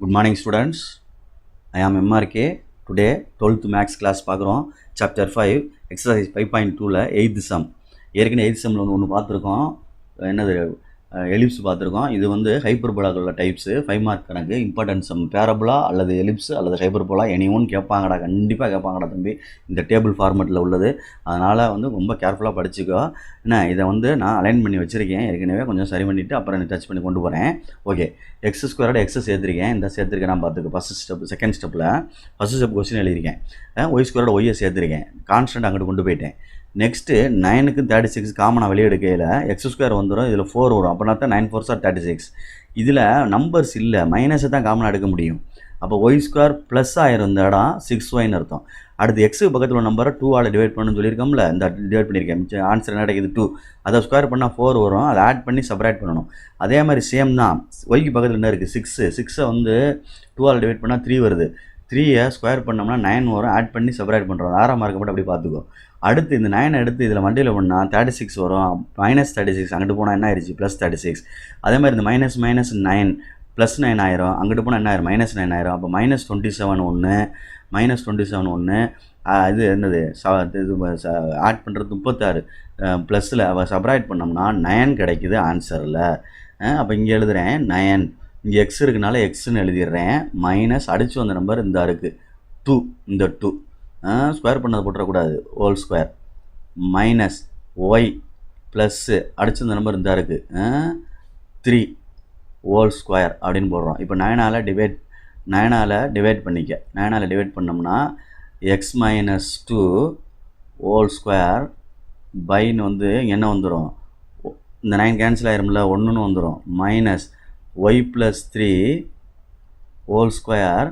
Good morning students. I am MRK. Today 12th maths class பார்க்குறோம். Chapter 5 exercise 5.2ல 8th sum. ஏற்கனவே 8th sumல ஒன்று பார்த்துருக்கோம். என்னது எலிப்ஸ் பார்த்துருக்கோம். இது வந்து ஹைப்பர்போலாக்களோட டைப்ஸு 5 மார்க் கணக்கு. இம்பார்ட்டன்ட் சம் பேரபுலா அல்லது எலிப்ஸ் அல்லது ஹைப்பர்போலா எனி ஒன் கேட்பாங்கடா, கண்டிப்பாக கேட்பாங்கடா தம்பி. இந்த டேபிள் ஃபார்மெட்டில் உள்ளது. அதனால் வந்து ரொம்ப கேர்ஃபுல்லாக படிச்சுக்கோ. என்ன இதை வந்து நான் அலைன் பண்ணி வச்சுருக்கேன். ஏற்கனவே கொஞ்சம் சரி பண்ணிவிட்டு அப்புறம் டச் பண்ணி கொண்டு போகிறேன். ஓகே, எக்ஸ் ஸ்கொயரோட எக்ஸ் சேர்த்துருக்கேன். இந்த சேர்த்துருக்கேன் நான் பார்த்துக்க. ஃபஸ்ட் ஸ்டெப் செகண்ட் ஸ்டெப்பில் ஃபஸ்ட் ஸ்டெப் கொஸ்டின் எழுதியிருக்கேன். ஒய் ஸ்கொயரோட ஒய்யை சேர்த்துருக்கேன். கான்ஸ்டன்ட் அங்கிட்டு கொண்டு போயிட்டேன். நெக்ஸ்ட்டு 9க்கு 36 காமனாக வெளியே எடுக்கையில் எக்ஸ் ஸ்கொயர் வந்துடும், இதில் 4 வரும். அப்படின்னா தான் 9 4 ஆர் 36. இதில் நம்பர்ஸ் இல்லை, மைனஸை தான் காமனாக எடுக்க முடியும். அப்போ ஒய் ஸ்கொயர் ப்ளஸ் ஆயிரும் இந்த இடம் 6yன்னு அர்த்தம். அடுத்து எக்ஸுக்கு பக்கத்தில் உள்ள நம்பரை 2ஆல் டிவைட் பண்ணணும்னு சொல்லியிருக்கோம்ல, இந்த டிவைட் பண்ணியிருக்கேன். ஆன்சர் என்ன கிடைக்குது 2. அதை ஸ்கொயர் பண்ணால் 4 வரும். அதை ஆட் பண்ணி செப்பரேட் பண்ணணும். அதே மாதிரி சேம் தான் ஒய்க்கு பக்கத்தில் என்ன இருக்குது 6. 6 வந்து 2ஆல் டிவைட் பண்ணால் 3 வருது. 3யை ஸ்கொயர் பண்ணோம்னா 9 வரும். ஆட் பண்ணி செப்பரேட் பண்ணுறோம். 6ஆம் மார்க்கு மட்டும் அப்படி பார்த்துக்கோ. அடுத்து இந்த 9 எடுத்து இதில் மண்டியில் பண்ணால் 36 வரும். -36 அங்கிட்டு போனால் என்ன ஆயிடுச்சு +36. அதே மாதிரி இந்த -9 +9 ஆயிரும். அங்கிட்டு போனால் என்ன ஆயிரும் -9 ஆயிரும். அப்போ -27 ஒன்று, -27 ஒன்று. இது என்னது இது ஆட் பண்ணுறது 36 ப்ளஸில் செப்பரேட் பண்ணோம்னா 9 கிடைக்குது ஆன்சரில். அப்போ இங்கே எழுதுகிறேன் 9. இங்கே எக்ஸ் இருக்குனால எக்ஸ்ன்னு எழுதிடுறேன். மைனஸ் அடித்து வந்த நம்பர் இந்த இருக்குது 2. இந்த 2 ஸ்கொயர் பண்ணதை போட்டுறக்கூடாது. Whole square minus y plus அடிச்சு இந்த நம்பர் இந்த இருக்குது 3 ஹோல் ஸ்கொயர் அப்படின்னு போடுறோம். இப்போ 9ஆல் டிவைட் பண்ணிக்க. 9ஆல் டிவைட் பண்ணோம்னா எக்ஸ் மைனஸ் 2 ஹோல் ஸ்கொயர் பைன்னு வந்து என்ன வந்துடும், இந்த 9 கேன்சல் ஆயிரும்ல, 1ன்னு வந்துடும். Minus y plus 3 whole square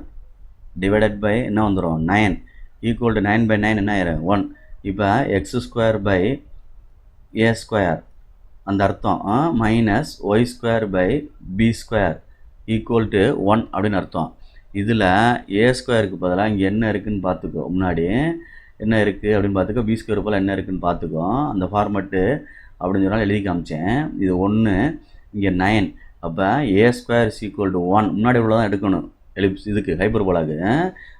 divided by என்ன வந்துடும் 9 ஈக்குவல் டு 9/9 என்ன ஆயிரும் 1. இப்போ x square by a square அந்த அர்த்தம் minus y square by b square equal to 1 அப்படின்னு அர்த்தம். இதில் ஏ ஸ்கொயருக்கு பதிலாக இங்கே என்ன இருக்குதுன்னு பார்த்துக்கோ. முன்னாடி என்ன இருக்குது அப்படின்னு பார்த்துக்கோ. பி ஸ்கொயர் போல் என்ன இருக்குதுன்னு பார்த்துக்கோ. அந்த ஃபார்மெட்டு அப்படின்னு சொன்னால் எழுதி காமிச்சேன். இது 1, இங்கே 9. அப்போ ஏ ஸ்கொயர் ஈக்குவல் டு 1 முன்னாடி இவ்வளோ தான் எடுக்கணும் எலிப்ஸ் இதுக்கு ஹைப்பர்போலாக்கு.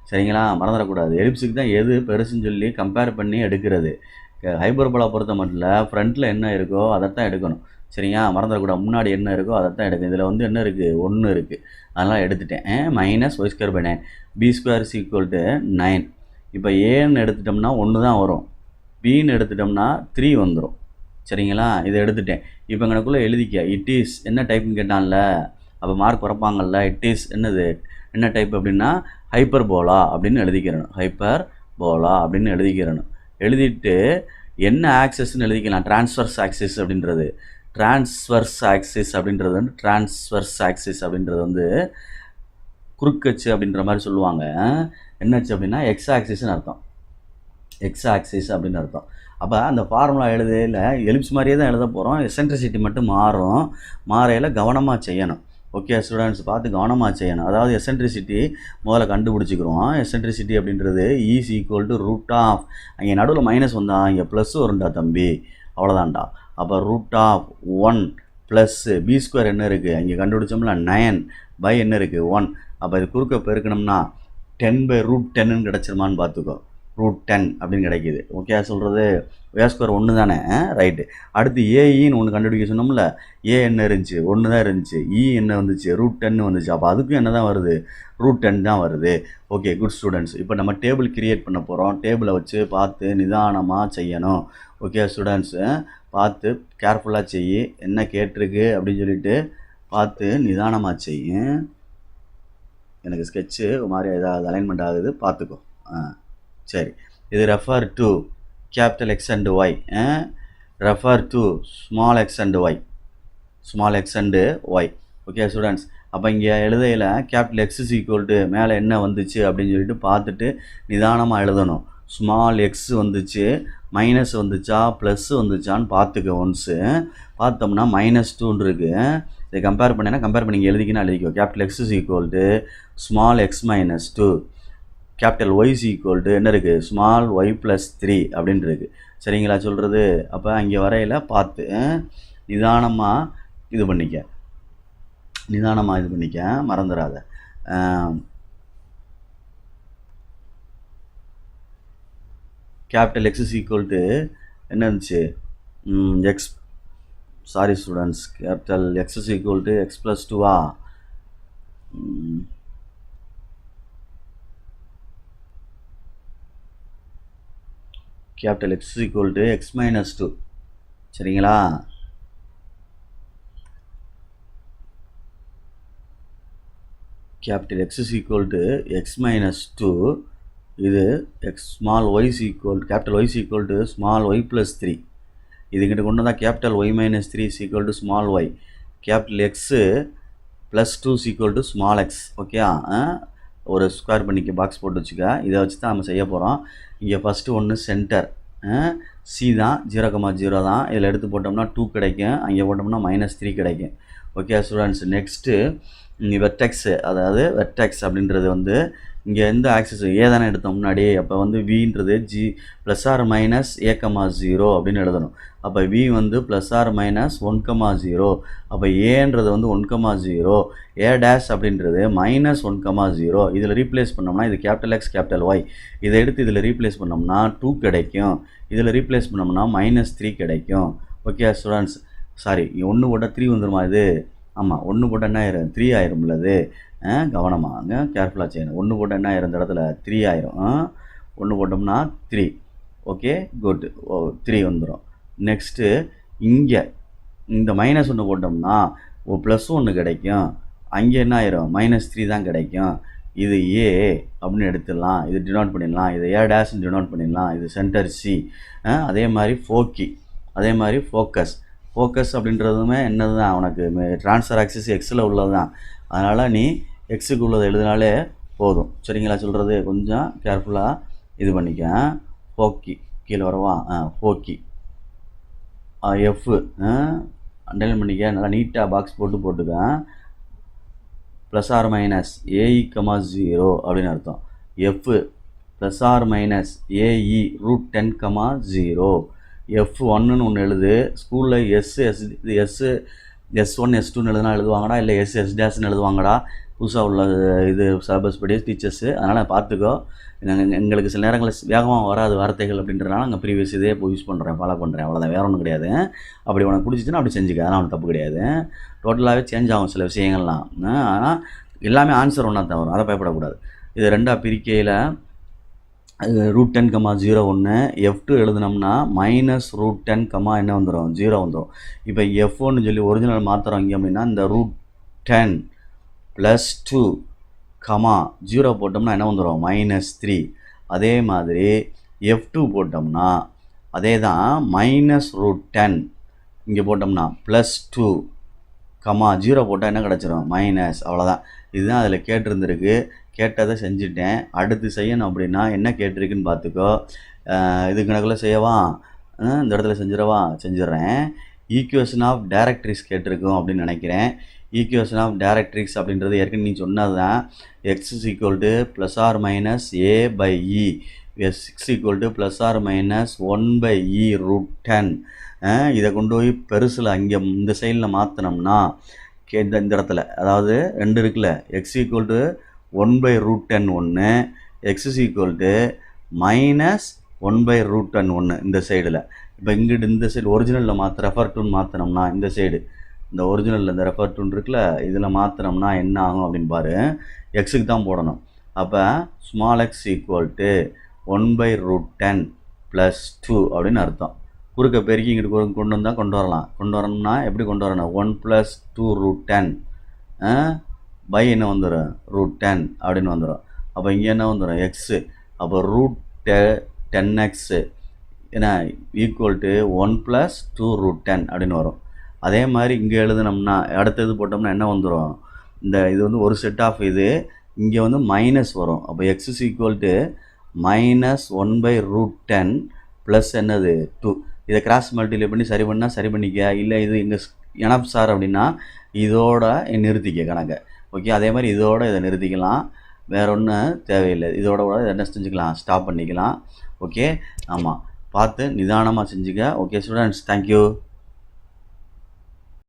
சரிங்களா, மறந்துடக்கூடாது. எலிப்ஸுக்கு தான் எது பெருசுன்னு சொல்லி கம்பேர் பண்ணி எடுக்கிறது. ஹைப்பர்போலா பொறுத்த மட்டும் இல்லை, ஃப்ரண்ட்டில் என்ன இருக்கோ அதைத்தான் எடுக்கணும். சரிங்களா, மறந்துடக்கூடாது. முன்னாடி என்ன இருக்கோ அதைத்தான் எடுக்கணும். இதில் வந்து என்ன இருக்குது 1 இருக்குது. அதனால் எடுத்துட்டேன். Minus y square by 9 b square equal to 9. இப்போ ஏன்னு எடுத்துட்டோம்னா 1 தான் வரும். பின்னு எடுத்துட்டோம்னா 3 வந்துடும். சரிங்களா, இதை எடுத்துட்டேன். இப்போ எங்களுக்குள்ளே எழுதிக்க. இட் இஸ் என்ன டைப்புன்னு கேட்டான்ல, அப்போ மார்க் குறைப்பாங்கல்ல. இட் இஸ் என்னது என்ன டைப் அப்படின்னா ஹைப்பர்போலா அப்படின்னு எழுதிக்கிறணும். ஹைப்பர்போலா அப்படின்னு எழுதிக்கிறணும். எழுதிட்டு என்ன ஆக்சஸ்ன்னு எழுதிக்கலாம். டிரான்ஸ்வர்ஸ் ஆக்சிஸ் அப்படின்றது வந்து குறுக்கச்சு அப்படின்ற மாதிரி சொல்லுவாங்க. என்னச்சு அப்படின்னா எக்ஸ் ஆக்சிஸ்ன்னு அர்த்தம். எக்ஸ் ஆக்சிஸ் அப்படின்னு அர்த்தம். அப்போ அந்த ஃபார்முலா எழுதையில் எலிப்ஸ் மாதிரியே தான் எழுத போகிறோம். எசென்ட்ரிசிட்டி மட்டும் மாறையில் கவனமாக செய்யணும். ஓகே ஸ்டூடெண்ட்ஸ், பார்த்து கவனமாக செய்யணும். அதாவது எசென்ட்ரிசிட்டி முதல்ல கண்டுபிடிச்சிக்கிறோம். எசென்ட்ரிசிட்டி அப்படின்றது is equal to root of, அங்கே நடுவில் மைனஸ் வந்தால் இங்கே ப்ளஸ் வரும்டா தம்பி, அவ்வளோதான்டா. அப்போ root of 1 plus b square என்ன இருக்குது அங்கே கண்டுபிடிச்சோம்ல 9 பை என்ன இருக்குது 1. அப்போ இது குறுக்க பெருக்கணும்னா 10/√10ன்னு கிடச்சிருமான்னு பார்த்துக்கோ. √10 அப்படின்னு கிடைக்கிது. ஓகே சொல்கிறது. ஏ ஸ்கொயர் 1 தானே, ரைட்டு. அடுத்து ஏஇன்னு ஒன்று கண்டுபிடிக்க சொன்னோம்ல. ஏ என்ன இருந்துச்சு 1 தான் இருந்துச்சு. இ என்ன வந்துச்சு √10 வந்துச்சு. அப்போ அதுக்கும் என்ன தான் வருது √10 தான் வருது. Okay good students. இப்போ நம்ம டேபிள் கிரியேட் பண்ண போகிறோம். டேபிளை வச்சு பார்த்து நிதானமாக செய்யணும். ஓகே ஸ்டூடெண்ட்ஸு, பார்த்து கேர்ஃபுல்லாக செய்யி. என்ன கேட்டிருக்கு அப்படின்னு சொல்லிட்டு பார்த்து நிதானமாக செய்யும். எனக்கு ஸ்கெட்சு மாதிரி ஏதாவது அலைன்மெண்ட் ஆகுது, பார்த்துக்கோ. சரி, இது refer to capital x and y, refer to small x and y. Okay students, அப்போ இங்கே எழுதையில் capital x is equal to மேலே என்ன வந்துச்சு அப்படின்னு சொல்லிட்டு பார்த்துட்டு நிதானமாக எழுதணும். ஸ்மால் எக்ஸ் வந்துச்சு, மைனஸ் வந்துச்சா ப்ளஸ் வந்துச்சான்னு பார்த்துக்க. ஒன்ஸு பார்த்தோம்னா -2 இருக்குது. இதை கம்பேர் பண்ணி இங்கே எழுதிக்கோ. Capital x is equal to small x -2, capital y is equal to என்ன இருக்குது ஸ்மால் ஒய் ப்ளஸ் 3 அப்படின்னு இருக்குது. சரிங்களா சொல்கிறது. அப்போ அங்கே வரையில் பார்த்து நிதானமாக இது பண்ணிக்க, மறந்துடாத. Capital x is equal to என்ன இருந்துச்சு x sorry students capital x is equal to x plus டூவா capital x equal to x minus two சரிங்களா. Capital x is equal to x minus two, இது x small y is equal capital y is equal to small y plus three. இதுக்கிட்ட கொண்டு வந்தால் capital y minus three is equal to small y, capital x plus two is equal to small X. Okay, ஒரு square பண்ணிக்க box போட்டு வச்சுக்க. இதை வச்சு தான் நம்ம செய்ய போகிறோம். இங்கே ஃபஸ்ட்டு ஒன்று சென்டர் சி தான் 0,0 தான். இதில் எடுத்து போட்டோம்னா 2 கிடைக்கும், அங்கே போட்டோம்னா -3 கிடைக்கும். ஓகே ஸ்டூடெண்ட்ஸ், நெக்ஸ்ட்டு வெர்டெக்ஸு, அதாவது வெர்டெக்ஸ் அப்படின்றது வந்து இங்கே எந்த ஆக்சிஸ் ஏ தானே எடுத்தோம் முன்னாடி, அப்போ வந்து வின்றது g plus r minus A,0 அப்படின்னு எழுதணும். அப்போ வி வந்து ப்ளஸ் ஆர் மைனஸ் 1,0, அப்போ ஏன்றது வந்து 1,0, ஏ டேஷ் அப்படின்றது -1,0. இதில் ரீப்ளேஸ் பண்ணோம்னா இது கேபிட்டல் எக்ஸ் கேபிட்டல் ஒய், இதை எடுத்து இதில் ரீப்ளேஸ் பண்ணோம்னா 2 கிடைக்கும், இதில் ரீப்ளேஸ் பண்ணோம்னா -3 கிடைக்கும். ஓகே ஸ்டூடெண்ட்ஸ், சாரி 1 போட்டால் 3 வந்துடுமா இது? ஆமாம், 1 போட்டால் என்ன ஆயிரும்? 3 ஆயிரும்ல. அது கவனமாக கேர்ஃபுல்லாக செய்யணும். 1 போட்டால் என்ன ஆயிரும்? இந்த இடத்துல 3 ஆயிரும். 1 போட்டோம்னா 3. ஓகே குட், 3 வந்துடும். நெக்ஸ்ட்டு இங்கே இந்த -1 போட்டோம்னா +1 கிடைக்கும், அங்கே என்ன ஆயிரும்? -3 தான் கிடைக்கும். இது ஏ அப்படின்னு எடுத்துடலாம், இது டினோட் பண்ணிடலாம், இது ஏ டேஷ்னு டினோட் பண்ணிடலாம், இது சென்டர் சி. அதே மாதிரி ஃபோக்கி, அதே மாதிரி ஃபோக்கஸ் அப்படின்றதுமே என்னது தான், உனக்கு ட்ரான்ஸ்ஃபர் ஆக்சிஸ் எக்ஸில் உள்ளது தான். அதனால் நீ எக்ஸுக்கு உள்ளதை எழுதினாலே போதும். சரிங்களா? சொல்கிறது கொஞ்சம் கேர்ஃபுல்லாக இது பண்ணிக்க. ஃபோக்கி கீழே வரவா? ஃபோக்கி எஃப் அண்டர்லைன் பண்ணிக்க, நல்லா நீட்டாக பாக்ஸ் போட்டுக்க. ப்ளஸ் ஆர் மைனஸ் AE,0 அப்படின்னு அர்த்தம். F plus r minus AE √10,0. F1ன்னு ஒன்று எழுது. ஸ்கூலில் S1 S2ன்னு எழுதுனா எழுதுவாங்கடா, இல்லை S எழுதுவாங்கடா. புதுசாக உள்ள இது சிலபஸ் படி டீச்சர்ஸு, அதனால் பார்த்துக்கோ. எங்களுக்கு சில நேரங்களில் வேகமாக வராது வார்த்தைகள் அப்படின்றனால நாங்கள் ப்ரீவியஸ் இதே போய் யூஸ் பண்ணுறேன், ஃபாலோ பண்ணுறேன், அவ்வளோதான், வேறு ஒன்றும் கிடையாது. அப்படி உனக்கு பிடிச்சிச்சுன்னா அப்படி செஞ்சுக்க, அதெல்லாம் ஒன்றும் தப்பு கிடையாது. டோட்டலாகவே சேஞ்ச் ஆகும் சில விஷயங்கள்லாம், ஆனால் எல்லாமே ஆன்சர் ஒன்றா தான் வரும், அதை பயப்படக்கூடாது. இது ரெண்டாக பிரிக்கையில் √10,0 ஒன்று, F2 எழுதுனோம்னா -√10, என்ன வந்துடும்? 0 வந்துடும். இப்போ F1 சொல்லி ஒரிஜினல் மாத்திரம் இங்கே அப்படின்னா இந்த √10 + 2, 0 போட்டோம்னா என்ன வந்துடும்? -3. அதே மாதிரி F2 போட்டோம்னா அதே தான் -√10 இங்கே போட்டோம்னா +2, 0 போட்டால் என்ன கிடச்சிரும்? மைனஸ். அவ்வளோதான். இதுதான் அதில் கேட்டிருந்துருக்கு. கேட்டதை செஞ்சுட்டேன். அடுத்து செய்யணும் அப்படின்னா என்ன கேட்டிருக்குன்னு பார்த்துக்கோ. இது கணக்கில் செய்யவா? இந்த இடத்துல செஞ்சிடறேன். ஈக்குவேஷன் ஆஃப் டைரக்ட்ரிக்ஸ் கேட்டிருக்கோம் அப்படின்னு நினைக்கிறேன். ஈக்குவேஷன் ஆஃப் டைரக்ட்ரிக்ஸ் அப்படின்றது ஏற்கனவே நீ சொன்னது தான். x = ± a/e, x = ± 1/e √10. இதை கொண்டு போய் பெருசில் அங்கே இந்த சைடில் மாற்றினோம்னா இந்த இடத்துல, அதாவது 2 இருக்குல்ல, x = 1/√10 ஒன்று, x = -1/√10 ஒன்று இந்த சைடில். இப்போ இங்கிட்டு இந்த சைடு ஒரிஜினலில் ரெஃபர் டுன்னு மாற்றினோம்னா இந்த சைடு, இந்த ஒரிஜினலில் இந்த ரெஃபர் டுன்னு இருக்குல்ல, இதில் மாற்றினோம்னா என்ன ஆகும் அப்படின்னு பாரு. எக்ஸுக்கு தான் போடணும். அப்போ x = 1/√10 + 2 அப்படின்னு அர்த்தம். குறுக்க பெருக்கி இங்கிட்டு கொண்டு வரலாம். கொண்டு வரணும்னா எப்படி கொண்டு வரணும்? 1 + 2√10 பை என்ன வந்துடும்? √10 அப்படின்னு வந்துடும். அப்போ இங்கே என்ன வந்துடும்? எக்ஸு. அப்போ √10x என்ன = 1 + 2√10 அப்படின்னு வரும். அதே மாதிரி இங்கே எழுதுனோம்னா அடுத்தது போட்டோம்னா என்ன வந்துடும்? இது வந்து ஒரு செட் ஆஃப் இது, இங்கே வந்து மைனஸ் வரும். அப்போ x = -1/√10 ப்ளஸ் என்னது 2. இதை கிராஸ் மல்டிப்ளை பண்ணி சரி பண்ணிக்க. இல்லை இது எங்கள் எனப் சார் அப்படின்னா இதோட நிறுத்திக்க கணக்கை. ஓகே, அதே மாதிரி இதோட இதை நிறுத்திக்கலாம், வேற ஒன்றும் தேவையில்லை. இதோட கூட என்ன செஞ்சுக்கலாம்? ஸ்டாப் பண்ணிக்கலாம். ஓகே, ஆமாம், பார்த்து நிதானமாக செஞ்சுக்க. Okay students, thank you.